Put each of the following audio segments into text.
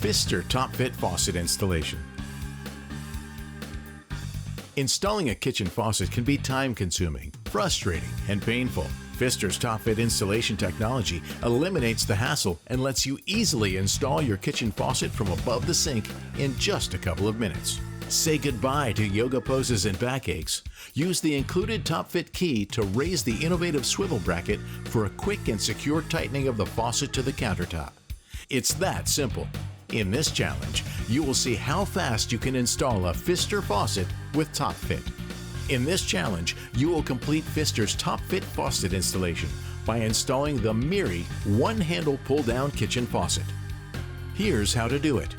Pfister TopFit faucet installation. Installing a kitchen faucet can be time-consuming, frustrating, and painful. Pfister's TopFit installation technology eliminates the hassle and lets you easily install your kitchen faucet from above the sink in just a couple of minutes. Say goodbye to yoga poses and backaches. Use the included TopFit key to raise the innovative swivel bracket for a quick and secure tightening of the faucet to the countertop. It's that simple. In this challenge, you will see how fast you can install a Pfister faucet with TopFit. In this challenge, you will complete Pfister's TopFit faucet installation by installing the Miri one-handle pull-down kitchen faucet. Here's how to do it.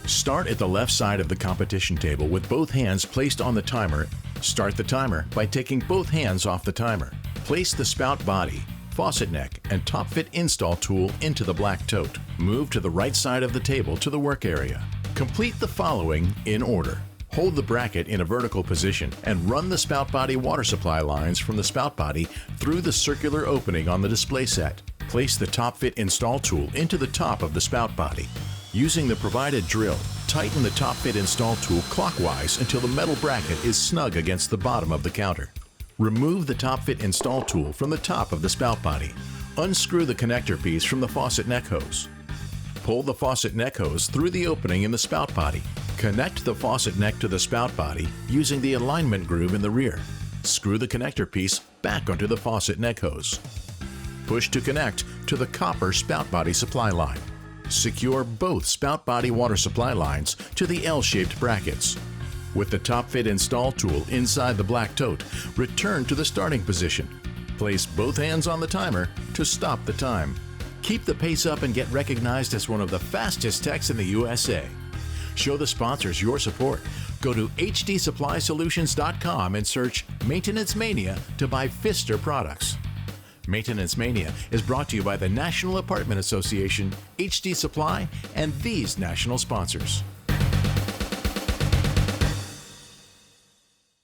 Start at the left side of the competition table with both hands placed on the timer. Start the timer by taking both hands off the timer. Place the spout body, faucet neck, and TopFit install tool into the black tote. Move to the right side of the table to the work area. Complete the following in order. Hold the bracket in a vertical position and run the spout body water supply lines from the spout body through the circular opening on the display set. Place the TopFit install tool into the top of the spout body. Using the provided drill, tighten the TopFit install tool clockwise until the metal bracket is snug against the bottom of the counter. Remove the TopFit install tool from the top of the spout body. Unscrew the connector piece from the faucet neck hose. Pull the faucet neck hose through the opening in the spout body. Connect the faucet neck to the spout body using the alignment groove in the rear. Screw the connector piece back onto the faucet neck hose. Push to connect to the copper spout body supply line. Secure both spout body water supply lines to the L-shaped brackets. With the TopFit install tool inside the black tote, return to the starting position. Place both hands on the timer to stop the time. Keep the pace up and get recognized as one of the fastest techs in the USA. Show the sponsors your support. Go to hdsupplysolutions.com and search Maintenance Mania to buy Pfister products. Maintenance Mania is brought to you by the National Apartment Association, HD Supply, and these national sponsors.